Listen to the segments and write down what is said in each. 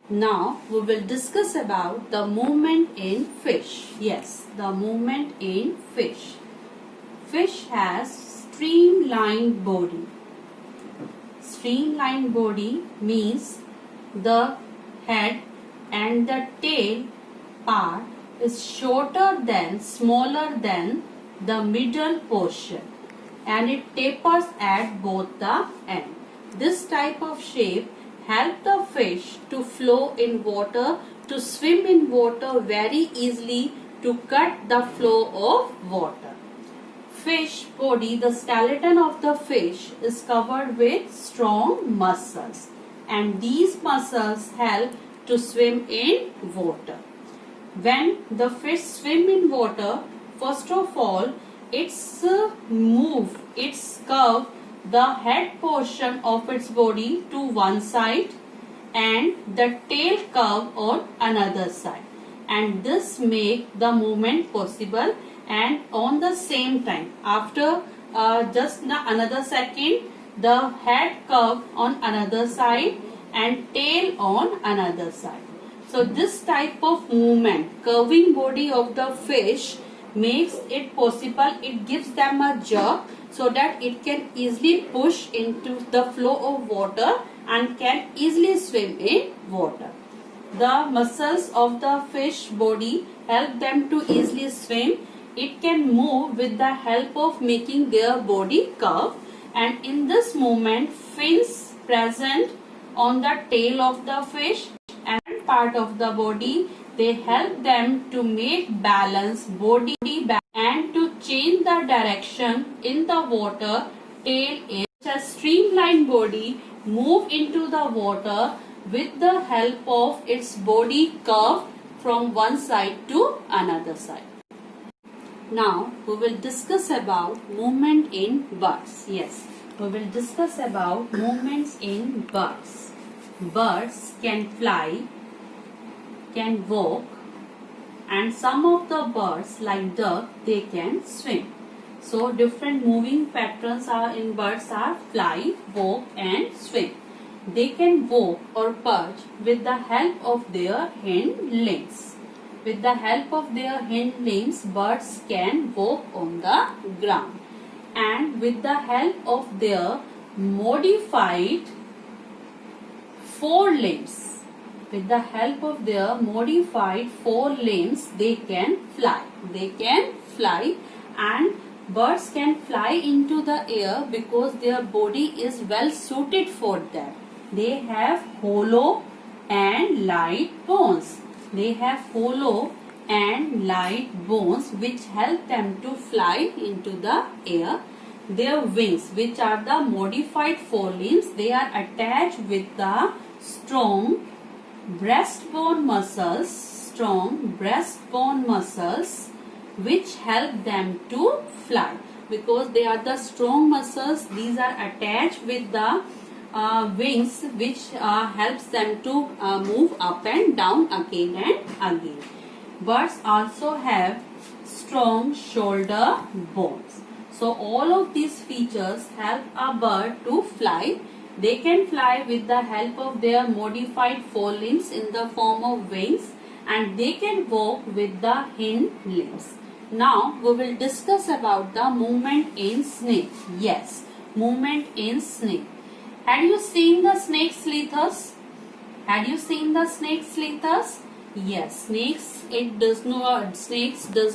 Now we will discuss about the movement in fish. Yes, the movement in fish. Fish has streamlined body. Streamlined body means the head and the tail part is smaller than the middle portion, and it tapers at both the ends. This type of shape help the fish to flow in water, to swim in water very easily, to cut the flow of water. Fish body, the skeleton of the fish is covered with strong muscles, and these muscles help to swim in water. When the fish swim in water, first of all, its curve the head portion of its body to one side and the tail curve on another side, and this make the movement possible. And on the same time, after just another second, the head curve on another side and tail on another side. So this type of movement, curving body of the fish, makes it possible. It gives them a jerk so that it can easily push into the flow of water and can easily swim in water. The muscles of the fish body help them to easily swim. It can move with the help of making their body curve, and in this movement, fins present on the tail of the fish and part of the body, they help them to make balance, body balance, and to change the direction in the water. Tail is a streamlined body, move into the water with the help of its body curve from one side to another side. Now we will discuss about movement in birds. Yes, we will discuss about movements in birds. Birds can fly, can walk, and some of the birds like duck, they can swim. So different moving patterns are in birds are fly, walk and swim. They can walk or perch with the help of their hind limbs. With the help of their hind limbs, birds can walk on the ground. And with the help of their modified forelimbs, with the help of their modified forelimbs, they can fly. They can fly, and birds can fly into the air because their body is well suited for that. They have hollow and light bones. They have hollow and light bones which help them to fly into the air. Their wings, which are the modified forelimbs, they are attached with the strong breastbone muscles, which help them to fly. Because they are the strong muscles, these are attached with the wings, which helps them to move up and down again and again. Birds also have strong shoulder bones. So all of these features help a bird to fly. They can fly with the help of their modified forelimbs in the form of wings, and they can walk with the hind limbs. Now we will discuss about the movement in snake. Yes, movement in snake. Had you seen the snake slithers? Had you seen the snake slithers? Yes, snakes does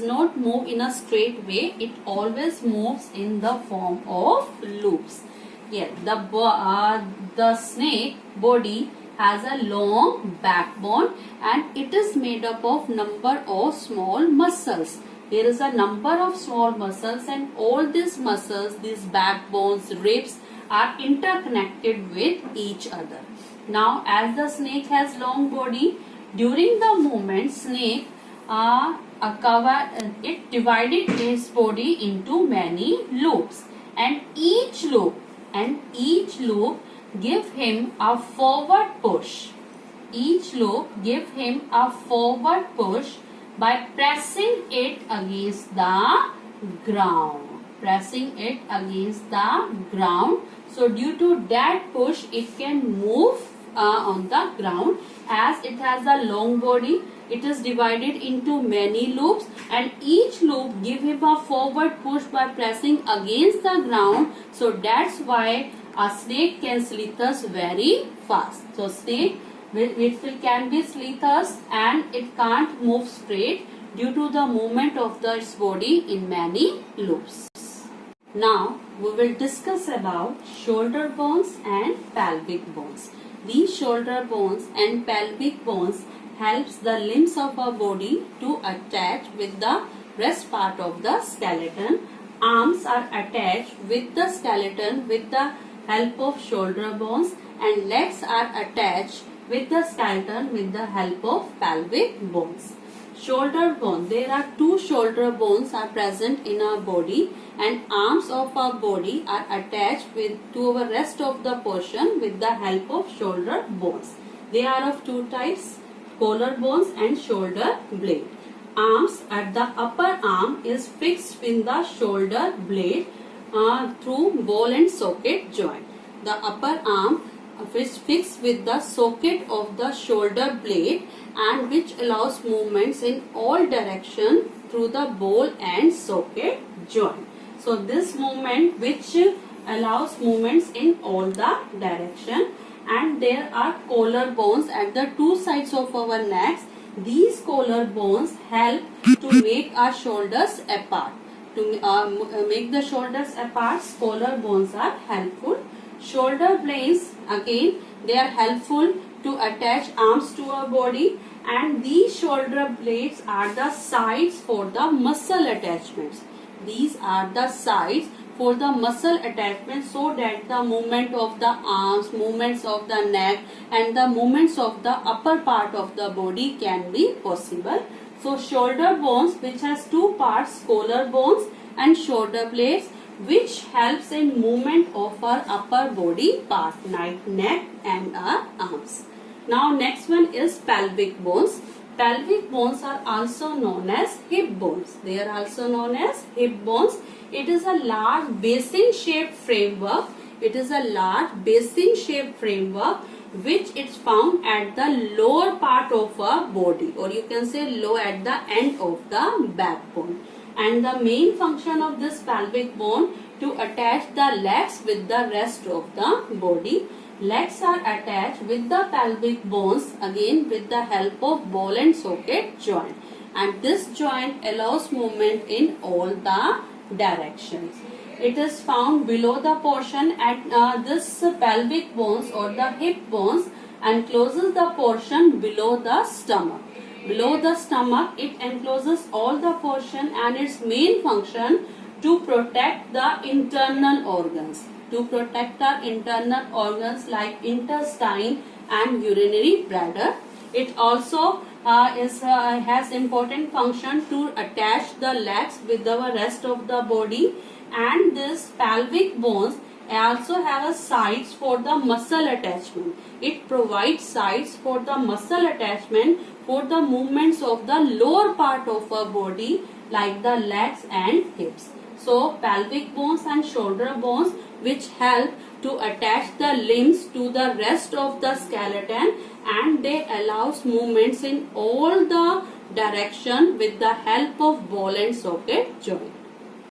not move in a straight way. It always moves in the form of loops. Yes, the snake body has a long backbone, and it is made up of number of small muscles. There is a number of small muscles, and all these muscles, these backbones, ribs, are interconnected with each other. Now, as the snake has long body, during the movement, snake divided its body into many loops, and each loop give him a forward push. Each loop give him a forward push by pressing it against the ground. So due to that push, it can move on the ground. As it has a long body, it is divided into many loops, and each loop give him a forward push by pressing against the ground. So that's why a snake can slithers very fast. So snake can be slithers and it can't move straight due to the movement of its body in many loops. Now we will discuss about shoulder bones and pelvic bones. These shoulder bones and pelvic bones helps the limbs of our body to attach with the rest part of the skeleton. Arms are attached with the skeleton with the help of shoulder bones, and legs are attached with the skeleton with the help of pelvic bones. Shoulder bone. There are two shoulder bones are present in our body, and arms of our body are attached to our rest of the portion with the help of shoulder bones. They are of two types, collar bones and shoulder blade. Arms at the upper arm is fixed in the shoulder blade through ball and socket joint. The upper arm is fixed with the socket of the shoulder blade, and which allows movements in all directions through the ball and socket joint. So this movement which allows movements in all the direction. And there are collar bones at the two sides of our necks. These collar bones help to make our shoulders apart. To make the shoulders apart, collar bones are helpful. Shoulder blades, again, they are helpful to attach arms to our body, and these shoulder blades are the sides for the muscle attachments. These are the sides for the muscle attachment, so that the movement of the arms, movements of the neck and the movements of the upper part of the body can be possible. So shoulder bones, which has two parts, collar bones and shoulder blades, which helps in movement of our upper body part like neck and our arms. Now next one is pelvic bones. Pelvic bones are also known as hip bones. They are also known as hip bones. It is a large basin shaped framework. It is a large basin shaped framework which is found at the lower part of our body, or you can say low at the end of the backbone. And the main function of this pelvic bone to attach the legs with the rest of the body. Legs are attached with the pelvic bones, again with the help of ball and socket joint, and this joint allows movement in all the directions. It is found below the portion at this pelvic bones or the hip bones, and encloses the portion below the stomach. Below the stomach, it encloses all the portion, and its main function to protect the internal organs. To protect our internal organs like intestine and urinary bladder. It also has important function to attach the legs with the rest of the body, and this pelvic bones also have a sides for the muscle attachment. It provides sides for the muscle attachment for the movements of the lower part of our body like the legs and hips. So pelvic bones and shoulder bones which help to attach the limbs to the rest of the skeleton, and they allows movements in all the direction with the help of ball and socket joint.